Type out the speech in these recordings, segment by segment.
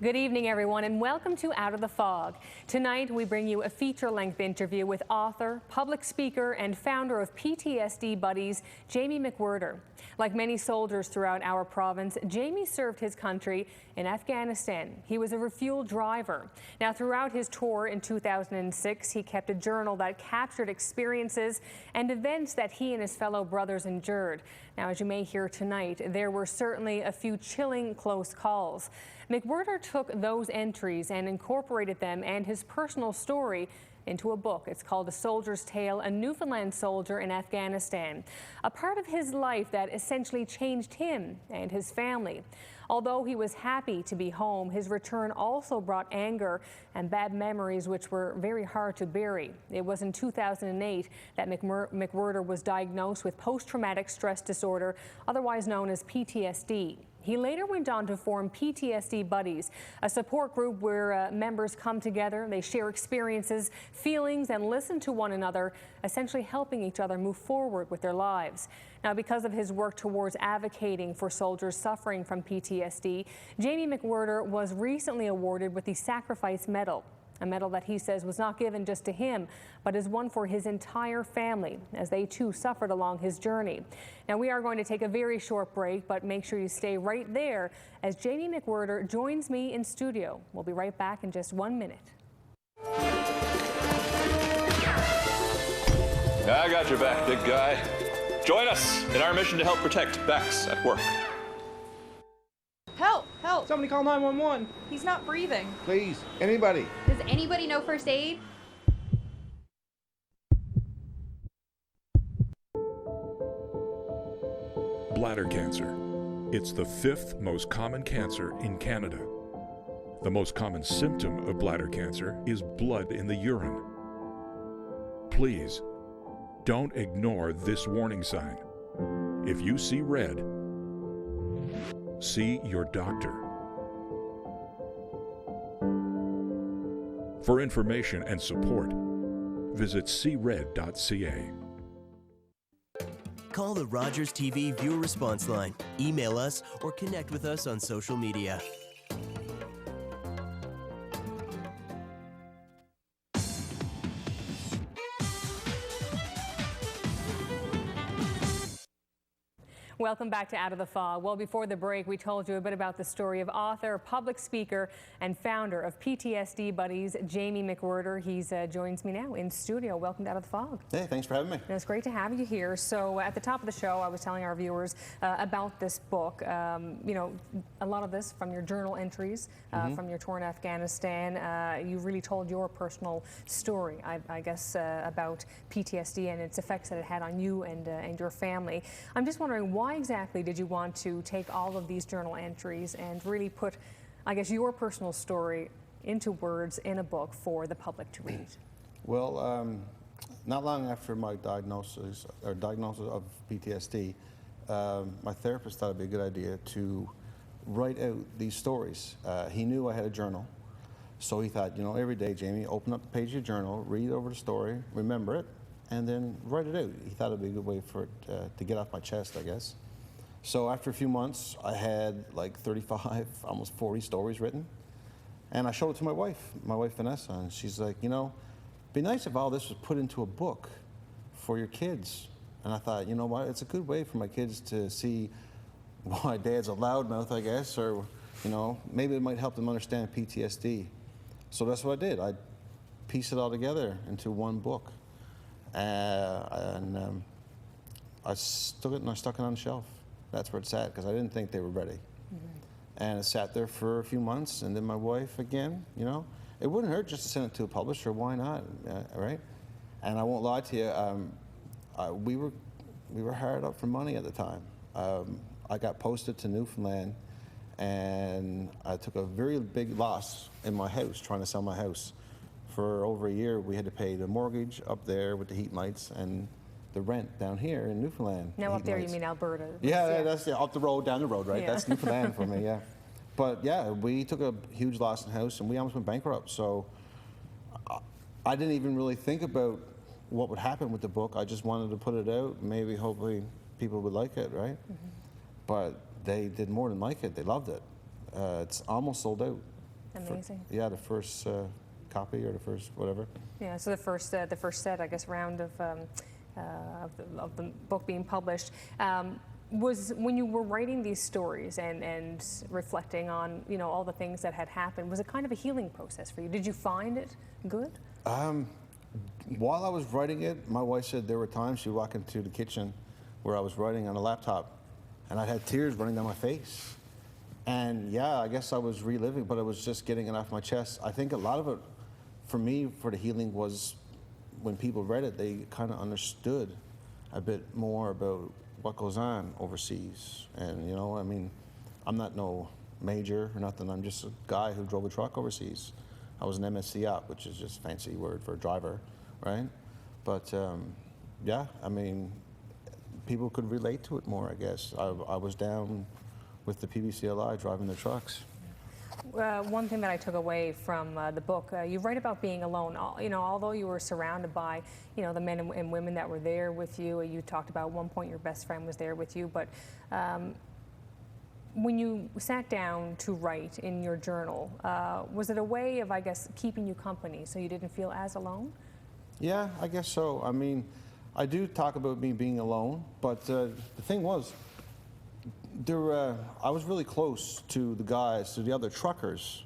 Good evening, everyone, and welcome to Out of the Fog. Tonight, we bring you a feature-length interview with author, public speaker, and founder of PTSD Buddies, Jamie MacWhirter. Like many soldiers throughout our province, Jamie served his country in Afghanistan. He was a refuel driver. Now, throughout his tour in 2006, he kept a journal that captured experiences and events that he and his fellow brothers endured. Now, as you may hear tonight, there were certainly a few chilling close calls. MacWhirter took those entries and incorporated them and his personal story into a book. It's called A Soldier's Tale, A Newfoundland Solider in Afghanistan, a part of his life that essentially changed him and his family. Although he was happy to be home, his return also brought anger and bad memories which were very hard to bury. It was in 2008 that MacWhirter was diagnosed with post-traumatic stress disorder, otherwise known as PTSD. He later went on to form PTSD Buddies, a support group where members come together, they share experiences, feelings, and listen to one another, essentially helping each other move forward with their lives. Now, because of his work towards advocating for soldiers suffering from PTSD, Jamie MacWhirter was recently awarded with the Sacrifice Medal. A medal that he says was not given just to him, but is one for his entire family, as they too suffered along his journey. Now, we are going to take a very short break, but make sure you stay right there as Jamie MacWhirter joins me in studio. We'll be right back in just 1 minute. I got your back, big guy. Join us in our mission to help protect backs at work. Help! Help! Somebody call 911. He's not breathing. Please, anybody. Does anybody know first aid? Bladder cancer. It's the 5th most common cancer in Canada. The most common symptom of bladder cancer is blood in the urine. Please, don't ignore this warning sign. If you see red, see your doctor. For information and support, visit cred.ca. Call the Rogers TV viewer response line, email us, or connect with us on social media. Welcome back to Out of the Fog. Well, before the break, we told you a bit about the story of author, public speaker, and founder of PTSD Buddies, Jamie MacWhirter. He joins me now in studio. Welcome to Out of the Fog. Hey, thanks for having me. It's great to have you here. So at the top of the show, I was telling our viewers about this book. You know, a lot of this from your journal entries, from your tour in Afghanistan. You really told your personal story, I guess, about PTSD and its effects that it had on you and your family. I'm just wondering, why exactly did you want to take all of these journal entries and really put, I guess, your personal story into words in a book for the public to read? Well, not long after my diagnosis of PTSD, my therapist thought it'd be a good idea to write out these stories. He knew I had a journal, so he thought, you know, every day, Jamie, open up the page of your journal, read over the story, remember it, and then write it out. He thought it'd be a good way for it to get off my chest, I guess. So after a few months, I had like 35, almost 40 stories written. And I showed it to my wife Vanessa, and she's like, you know, it'd be nice if all this was put into a book for your kids. And I thought, you know what, it's a good way for my kids to see why Dad's a loudmouth, I guess, or, you know, maybe it might help them understand PTSD. So that's what I did. I pieced it all together into one book. And I stuck it on the shelf. That's where it sat, because I didn't think they were ready. And it sat there for a few months, and then my wife again, you know, it wouldn't hurt just to send it to a publisher, why not, right? And I won't lie to you, we were hard up for money at the time. I got posted to Newfoundland, and I took a very big loss in my house, trying to sell my house. For over a year, we had to pay the mortgage up there with the heat and lights, and the rent down here in Newfoundland. Now up there, you mean Alberta? Yeah, that's up the road, down the road, right? Yeah. That's Newfoundland for me, yeah. But yeah, we took a huge loss in the house, and we almost went bankrupt. So I didn't even really think about what would happen with the book. I just wanted to put it out. Maybe, hopefully, people would like it, right? But they did more than like it. They loved it. It's almost sold out. Amazing. The first copy or the first whatever. Yeah, so the first set, I guess, round of the book being published. Was when you were writing these stories and reflecting on, you know, all the things that had happened, was it kind of a healing process for you? Did you find it good? While I was writing it, my wife said there were times she'd walk into the kitchen where I was writing on a laptop and I had tears running down my face. And yeah, I guess I was reliving, but it was just getting it off my chest. I think a lot of it, for me, for the healing was when people read it, they kind of understood a bit more about what goes on overseas. And, you know, I mean, I'm not no major or nothing. I'm just a guy who drove a truck overseas. I was an MSC op, which is just a fancy word for a driver, right? But yeah, I mean, people could relate to it more, I guess. I was down with the PBCLI driving their trucks. One thing that I took away from the book, you write about being alone. You know, although you were surrounded by, you know, the men and women that were there with you. You talked about at one point your best friend was there with you, but when you sat down to write in your journal, was it a way of, I guess, keeping you company so you didn't feel as alone? Yeah, I guess so. I mean, I do talk about me being alone, but the thing was, I was really close to the guys, to the other truckers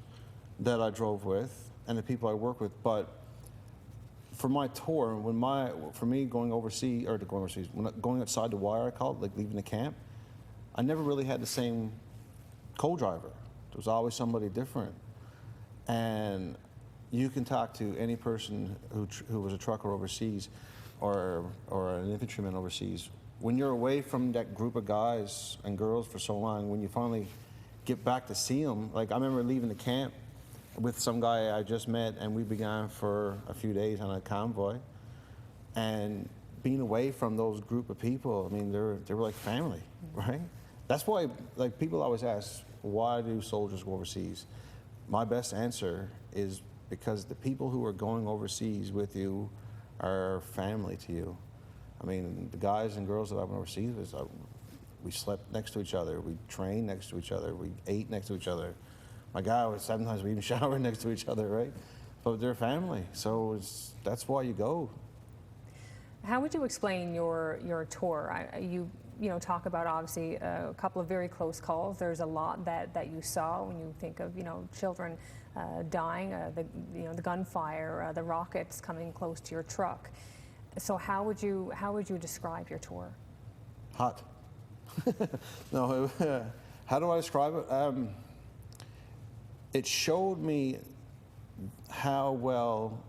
that I drove with and the people I work with. But for my tour, for me going overseas, going outside the wire, I call it, like leaving the camp, I never really had the same co-driver. There was always somebody different. And you can talk to any person who was a trucker overseas or an infantryman overseas. When you're away from that group of guys and girls for so long, when you finally get back to see them, like I remember leaving the camp with some guy I just met, and we began for a few days on a convoy, and being away from those group of people, I mean, they were like family, right? That's why, like, people always ask, why do soldiers go overseas? My best answer is because the people who are going overseas with you are family to you. I mean, the guys and girls that I went overseas with, we slept next to each other, we trained next to each other, we ate next to each other. My guy, sometimes we even showered next to each other, right? But they're family, so that's why you go. How would you explain your tour? You talk about, obviously, a couple of very close calls. There's a lot that you saw when you think of, you know, children dying, the gunfire, the rockets coming close to your truck. So how would you describe your tour? Hot. No, how do I describe it? It showed me how well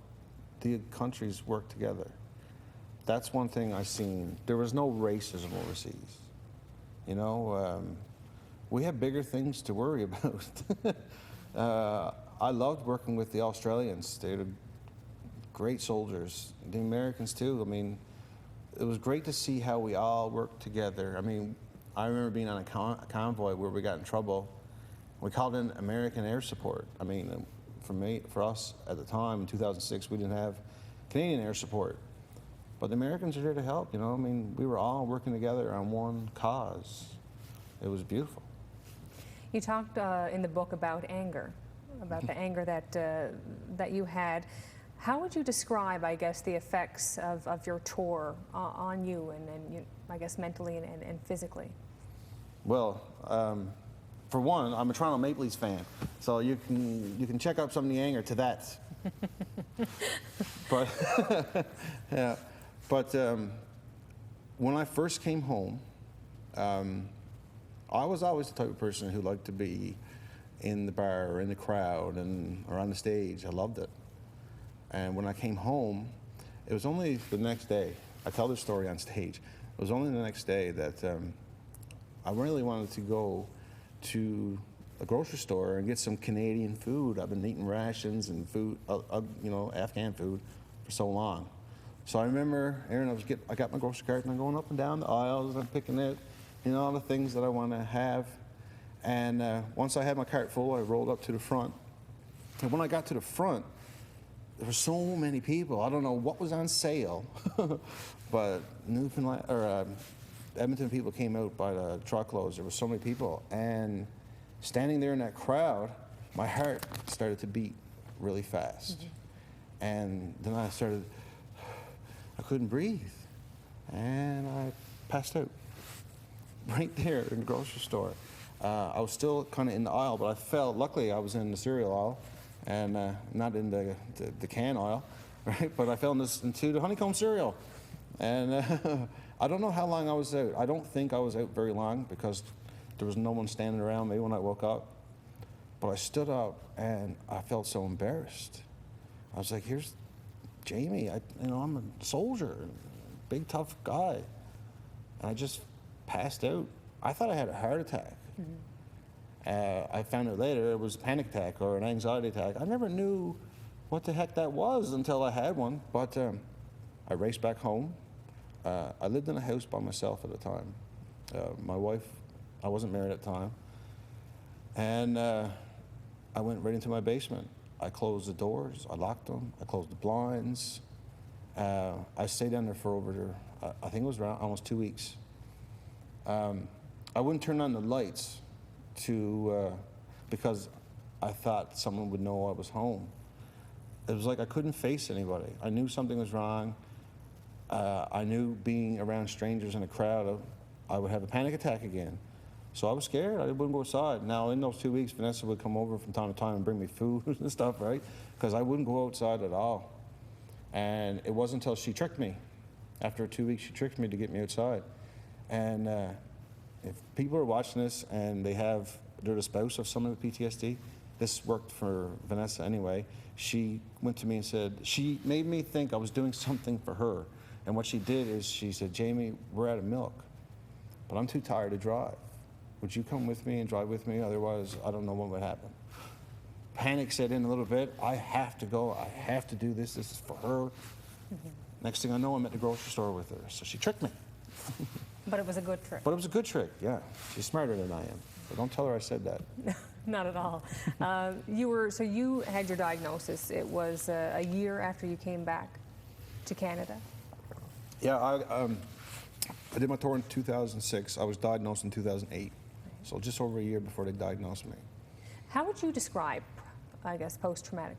the countries work together. That's one thing I seen. There was no racism overseas. You know, we have bigger things to worry about. I loved working with the Australians. They're great soldiers. The Americans too. I mean, it was great to see how we all worked together. I mean, I remember being on a convoy where we got in trouble. We called in American air support. I mean, for us at the time in 2006, we didn't have Canadian air support. But the Americans are here to help, you know. I mean, we were all working together on one cause. It was beautiful. You talked in the book about anger, about the anger that you had. How would you describe, I guess, the effects of your tour on you and you, I guess, mentally and physically? Well, for one, I'm a Toronto Maple Leafs fan, so you can check up some of the anger to that. But yeah, but when I first came home, I was always the type of person who liked to be in the bar or in the crowd or on the stage. I loved it. And when I came home, it was only the next day. I tell this story on stage. It was only the next day that I really wanted to go to a grocery store and get some Canadian food. I've been eating rations and food, Afghan food for so long. So I remember, Aaron, I got my grocery cart and I'm going up and down the aisles and I'm picking out, all the things that I want to have. And once I had my cart full, I rolled up to the front. And when I got to the front, there were so many people. I don't know what was on sale, but Newfoundland or Edmonton people came out by the truckloads. There were so many people, and standing there in that crowd, my heart started to beat really fast. And then I couldn't breathe. And I passed out right there in the grocery store. I was still kind of in the aisle, but I fell. Luckily, I was in the cereal aisle and not in the can aisle, right? But I fell into the honeycomb cereal. And I don't know how long I was out. I don't think I was out very long because there was no one standing around me when I woke up. But I stood up and I felt so embarrassed. I was like, here's Jamie. I'm a soldier, big tough guy. And I just passed out. I thought I had a heart attack. I found out later it was a panic attack or an anxiety attack. I never knew what the heck that was until I had one. But I raced back home. I lived in a house by myself at the time. My wife, I wasn't married at the time. And I went right into my basement. I closed the doors, I locked them, I closed the blinds. I stayed down there for over, I think it was around almost 2 weeks. I wouldn't turn on the lights because I thought someone would know I was home. It was like I couldn't face anybody. I knew something was wrong. I knew being around strangers in a crowd, I would have a panic attack again. So I was scared. I wouldn't go outside. Now, in those 2 weeks, Vanessa would come over from time to time and bring me food and stuff, right? Because I wouldn't go outside at all. And it wasn't until she tricked me. After 2 weeks, she tricked me to get me outside. And if people are watching this and they're the spouse of someone with PTSD, this worked for Vanessa anyway. She went to me and said, she made me think I was doing something for her. And what she did is she said, Jamie, we're out of milk, but I'm too tired to drive. Would you come with me and drive with me? Otherwise, I don't know what would happen. Panic set in a little bit. I have to go. I have to do this. This is for her. Next thing I know, I'm at the grocery store with her. So she tricked me. But it was a good trick. But it was a good trick, yeah. She's smarter than I am. But don't tell her I said that. Not at all. So you had your diagnosis. It was a year after you came back to Canada. Yeah, I did my tour in 2006. I was diagnosed in 2008. So just over a year before they diagnosed me. How would you describe, I guess, post-traumatic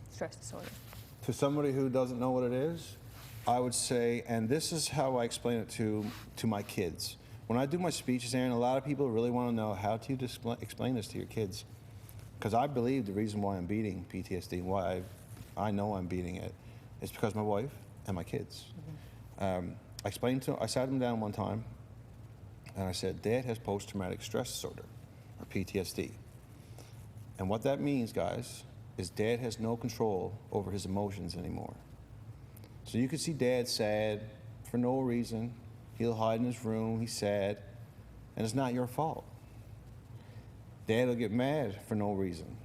stress disorder? To somebody who doesn't know what it is, I would say, and this is how I explain it to my kids. When I do my speeches, Aaron, a lot of people really want to know how to explain this to your kids. Because I believe the reason why I'm beating PTSD and why I know I'm beating it is because my wife and my kids. I sat them down one time and I said, Dad has post-traumatic stress disorder, or PTSD. And what that means, guys, is Dad has no control over his emotions anymore. So you could see Dad sad for no reason. He'll hide in his room, he's sad, and it's not your fault. Dad will get mad for no reason.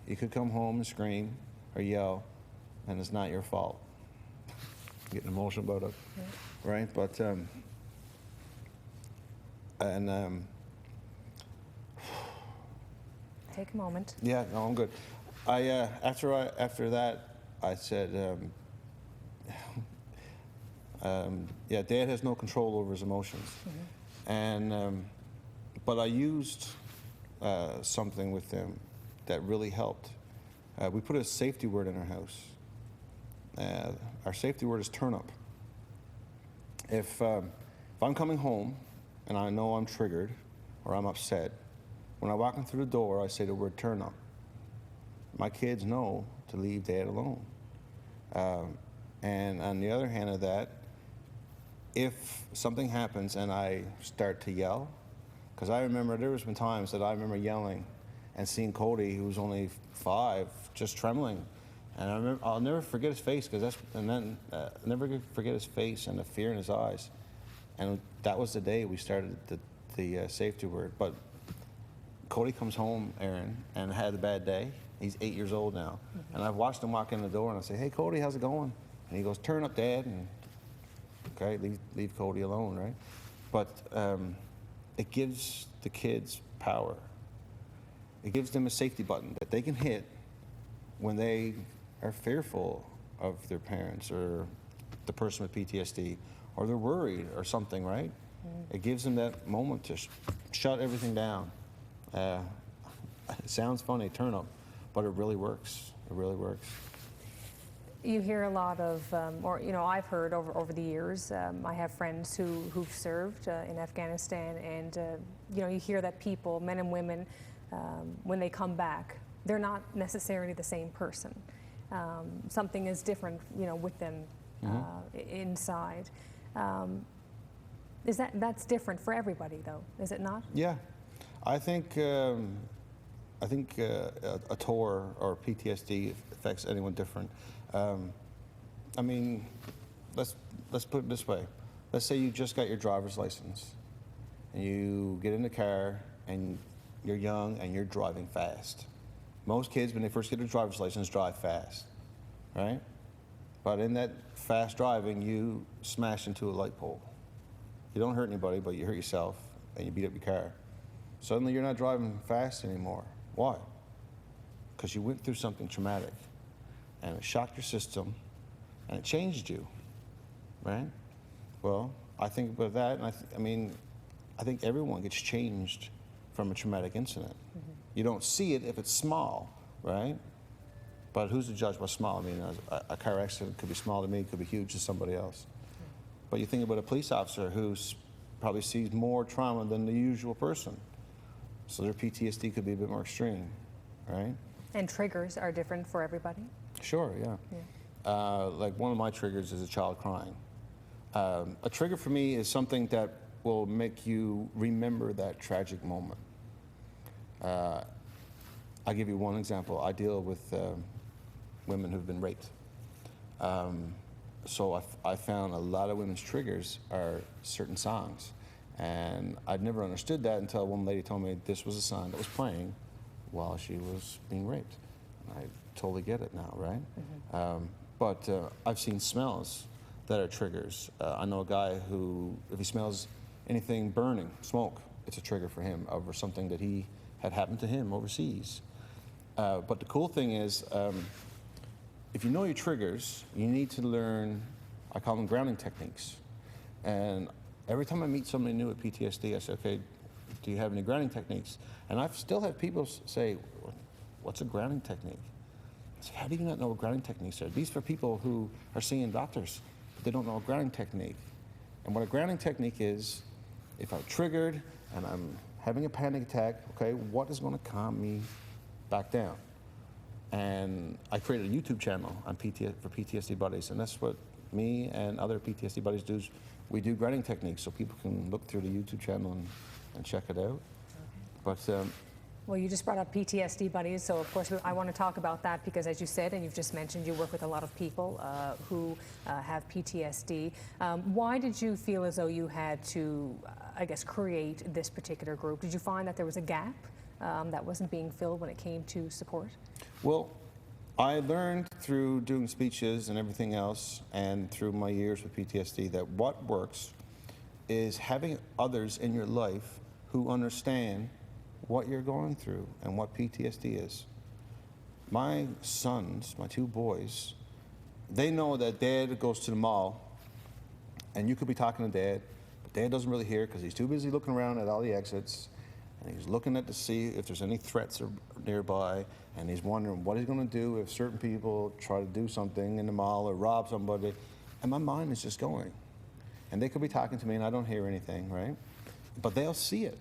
He could come home and scream or yell, and it's not your fault. Getting emotional about it, right? But take a moment. Yeah, no, I'm good. After that, I said, yeah, Dad has no control over his emotions, and but I used something with them that really helped. We put a safety word in our house. Our safety word is turn up. If I'm coming home and I know I'm triggered or I'm upset, when I walk in through the door, I say the word turn up. My kids know to leave Dad alone. And on the other hand of that, if something happens and I start to yell, because I remember there was been times that I remember yelling and seeing Cody, who was only 5, just trembling. And I'll never forget his face, never forget his face and the fear in his eyes. And that was the day we started the safety word. But Cody comes home, Aaron, and had a bad day. He's 8 years old now. And I've watched him walk in the door and I say, hey, Cody, how's it going? And he goes, turn up, Dad. And okay, leave Cody alone, right? But it gives the kids power. It gives them a safety button that they can hit when they are fearful of their parents or the person with PTSD, or they're worried or something, right? It gives them that moment to shut everything down. It sounds funny, turnip, but it really works. It really works. You hear a lot of, I've heard over the years, I have friends who've served in Afghanistan, and you hear that people, men and women, when they come back, they're not necessarily the same person. Something is different, with them inside. That's different for everybody, though, is it not? Yeah, I think a TOR or PTSD affects anyone different. I mean, let's put it this way. Let's say you just got your driver's license, and you get in the car, and you're young, and you're driving fast. Most kids, when they first get their driver's license, drive fast, right? But in that fast driving, you smash into a light pole. You don't hurt anybody, but you hurt yourself, and you beat up your car. Suddenly, you're not driving fast anymore. Why? Because you went through something traumatic, and it shocked your system, and it changed you, right? Well, I think about that, and I think everyone gets changed from a traumatic incident. You don't see it if it's small, right? But who's to judge what's small? I mean, a car accident could be small to me, could be huge to somebody else. But you think about a police officer who probably sees more trauma than the usual person. So their PTSD could be a bit more extreme, right? And triggers are different for everybody? Sure, yeah. Like one of my triggers is a child crying. A trigger for me is something that will make you remember that tragic moment. I'll give you one example. I deal with women who've been raped. So I found a lot of women's triggers are certain songs. And I'd never understood that until one lady told me this was a song that was playing while she was being raped. And I totally get it now, right? But I've seen smells that are triggers. I know a guy who, if he smells anything burning, smoke, it's a trigger for him over something that he had happened to him overseas. But the cool thing is, if you know your triggers, you need to learn, I call them grounding techniques. And every time I meet somebody new with PTSD, I say, okay, do you have any grounding techniques? And I still have people say, what's a grounding technique? I say, how do you not know what grounding techniques are? These are for people who are seeing doctors, but they don't know a grounding technique. And what a grounding technique is, if I'm triggered and I'm having a panic attack, okay, what is going to calm me back down? And I created a YouTube channel on for PTSD Buddies, and that's what me and other PTSD Buddies do. We do grounding techniques so people can look through the YouTube channel and check it out. But well, you just brought up PTSD Buddies, so of course I want to talk about that because, as you said, and you've just mentioned, you work with a lot of people who have PTSD. Why did you feel as though you had to, I guess, create this particular group? Did you find that there was a gap that wasn't being filled when it came to support? Well, I learned through doing speeches and everything else, and through my years with PTSD, that what works is having others in your life who understand what you're going through and what PTSD is. My sons, my two boys, they know that Dad goes to the mall, and you could be talking to Dad, but Dad doesn't really hear because he's too busy looking around at all the exits, and he's looking to see if there's any threats nearby, and he's wondering what he's going to do if certain people try to do something in the mall or rob somebody, and my mind is just going. And they could be talking to me and I don't hear anything, right? But they'll see it.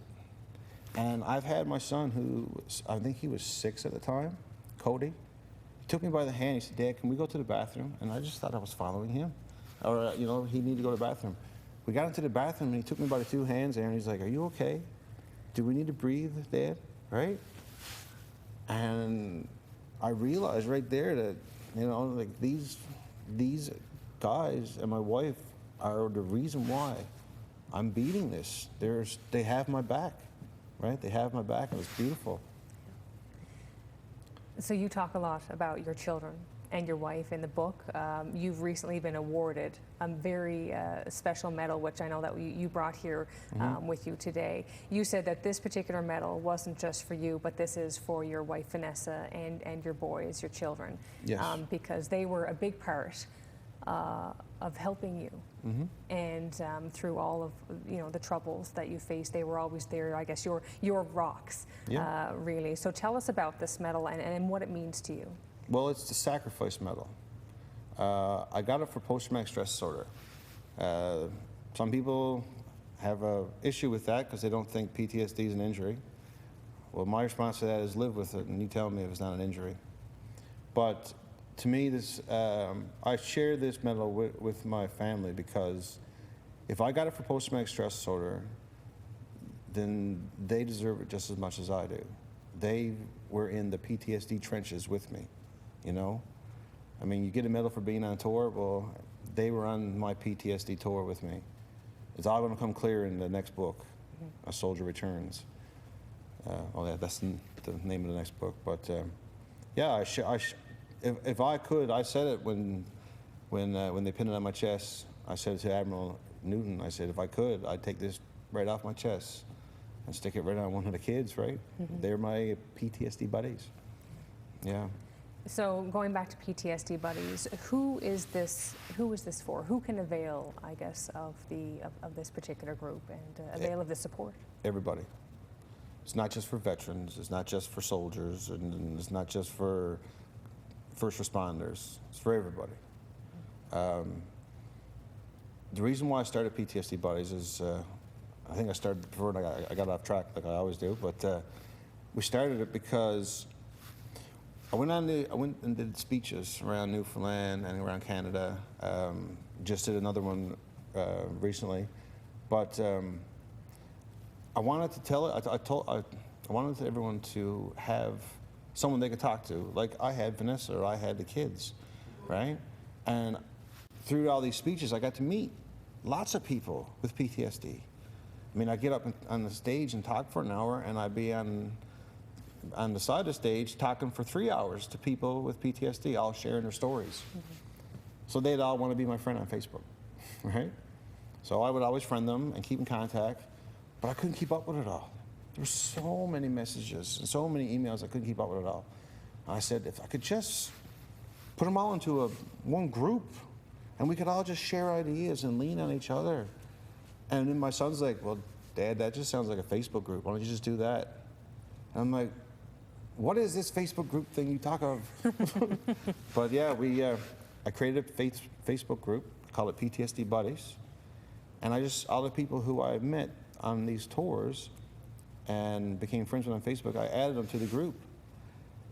And I've had my son who, I think he was 6 at the time, Cody. He took me by the hand, he said, Dad, can we go to the bathroom? And I just thought I was following him. Or, he needed to go to the bathroom. We got into the bathroom and he took me by the 2 hands there and he's like, are you okay? Do we need to breathe, Dad? Right? And I realized right there that, like these guys and my wife are the reason why I'm beating this. They have my back, right? They have my back, and it's beautiful. So you talk a lot about your children and your wife in the book. You've recently been awarded a very special medal, which I know that you brought here with you today. You said that this particular medal wasn't just for you, but this is for your wife, Vanessa, and your boys, your children. Yes. Because they were a big part of helping you. And through all of the troubles that you faced, they were always there. I guess your rocks, really. So tell us about this medal and what it means to you. Well, it's the sacrifice medal. I got it for post-traumatic stress disorder. Some people have an issue with that because they don't think PTSD is an injury. Well, my response to that is live with it, and you tell me if it's not an injury. But to me, I share this medal with my family because if I got it for post-traumatic stress disorder, then they deserve it just as much as I do. They were in the PTSD trenches with me, you know? I mean, you get a medal for being on tour, well, they were on my PTSD tour with me. It's all going to come clear in the next book, A Soldier Returns. That's the name of the next book. But yeah, if I could, I said it when they pinned it on my chest. I said to Admiral Newton, I said, if I could, I'd take this right off my chest and stick it right on one of the kids, right? They're my PTSD buddies. Yeah. So going back to PTSD Buddies, who is this for? Who can avail, I guess, of this particular group and avail of the support? Everybody. It's not just for veterans, it's not just for soldiers, and it's not just for first responders, it's for everybody. The reason why I started PTSD Buddies is, I think I started before and I got off track like I always do, but we started it because I went and did speeches around Newfoundland and around Canada. Just did another one recently, but I wanted to tell it. I wanted everyone to have someone they could talk to, like I had Vanessa or I had the kids, right? And through all these speeches, I got to meet lots of people with PTSD. I mean, I get up on the stage and talk for an hour, and I'd be on the side of the stage talking for 3 hours to people with PTSD, all sharing their stories. So they'd all want to be my friend on Facebook, right? So I would always friend them and keep in contact, but I couldn't keep up with it all. There were so many messages and so many emails, I couldn't keep up with it all. And I said, if I could just put them all into one group, and we could all just share ideas and lean on each other. And then my son's like, well, Dad, that just sounds like a Facebook group. Why don't you just do that? And I'm like, what is this Facebook group thing you talk of? But yeah, I created a Facebook group, call it PTSD Buddies. And all the people who I met on these tours and became friends with on Facebook, I added them to the group.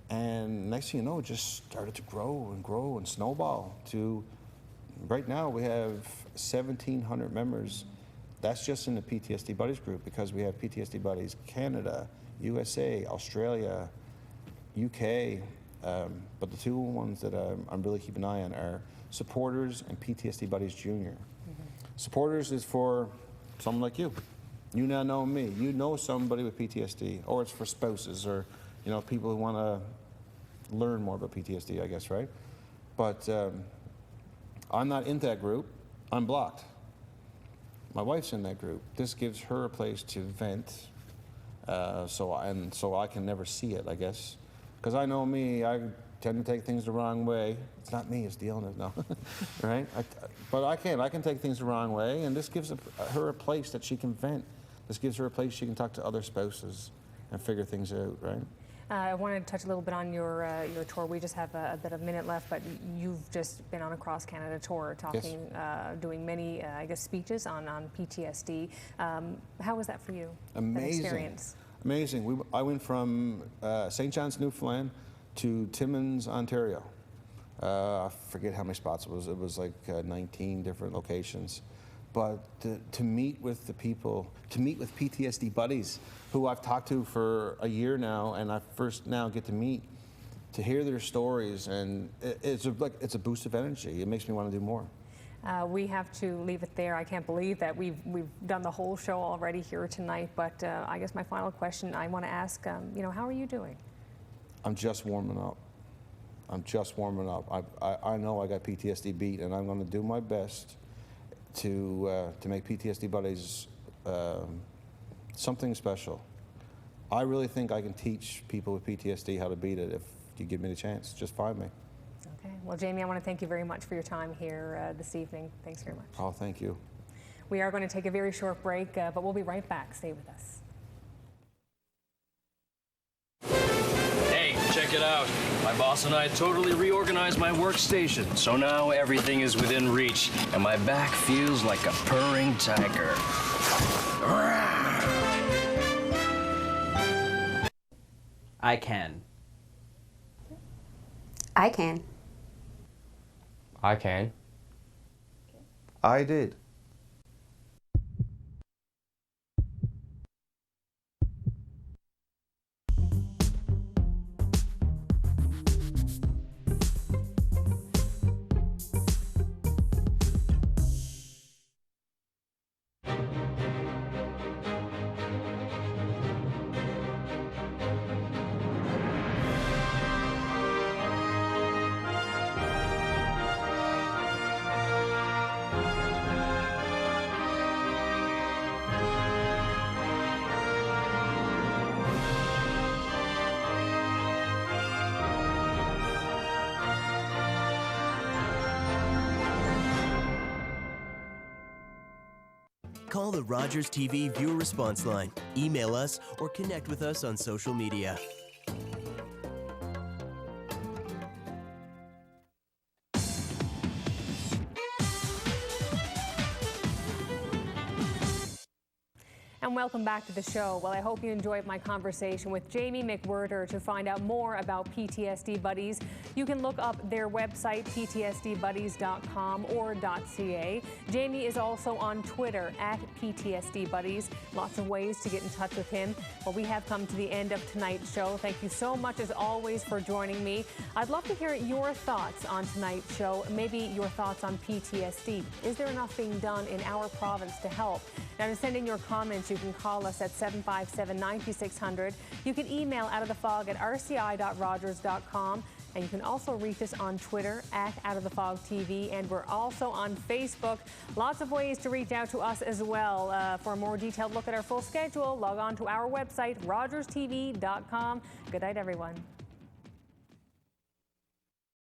And next thing you know, it just started to grow and snowball to, right now we have 1,700 members. That's just in the PTSD Buddies group because we have PTSD Buddies Canada, USA, Australia, UK, but the two ones that I'm really keeping an eye on are Supporters and PTSD Buddies Junior. Supporters is for someone like you. You now know me. You know somebody with PTSD, or it's for spouses or people who want to learn more about PTSD, I guess, right? But I'm not in that group. I'm blocked. My wife's in that group. This gives her a place to vent, so I can never see it, I guess. Because I know me, I tend to take things the wrong way. It's not me, it's the illness, no, right? But I can take things the wrong way, and this gives her a place that she can vent. This gives her a place she can talk to other spouses and figure things out, right? I wanted to touch a little bit on your tour. We just have a bit of minute left, but you've just been on a cross-Canada tour talking, yes. Doing many, I guess, speeches on PTSD. How was that for you? Amazing. That experience? Amazing. I went from St. John's, Newfoundland to Timmins, Ontario. I forget how many spots it was. It was like 19 different locations. But to meet with the people, to meet with PTSD buddies who I've talked to for a year now, and I first now get to meet, to hear their stories, and it's a boost of energy. It makes me want to do more. We have to leave it there. I can't believe that we've done the whole show already here tonight, but I guess my final question I want to ask, how are you doing? I'm just warming up. I'm just warming up. I know I got PTSD beat, and I'm going to do my best to make PTSD Buddies something special. I really think I can teach people with PTSD how to beat it if you give me the chance. Just find me. Okay. Well, Jamie, I want to thank you very much for your time here this evening. Thanks very much. Oh, thank you. We are going to take a very short break, but we'll be right back. Stay with us. Hey, check it out. My boss and I totally reorganized my workstation, so now everything is within reach, and my back feels like a purring tiger. I can. I can. I can. I did. Call the Rogers TV viewer response line, email us, or connect with us on social media. And welcome back to the show. Well, I hope you enjoyed my conversation with Jamie MacWhirter. To find out more about PTSD Buddies, you can look up their website, ptsdbuddies.com or .ca. Jamie is also on Twitter at PTSD Buddies. Lots of ways to get in touch with him. Well, we have come to the end of tonight's show. Thank you so much, as always, for joining me. I'd love to hear your thoughts on tonight's show, maybe your thoughts on PTSD. Is there enough being done in our province to help? Now, to send in your comments, you can call us at 757-9600. You can email outofthefog@rci.rogers.com. And you can also reach us on Twitter at OutOfTheFogTV, and we're also on Facebook. Lots of ways to reach out to us as well. For a more detailed look at our full schedule, log on to our website, rogerstv.com. Good night, everyone.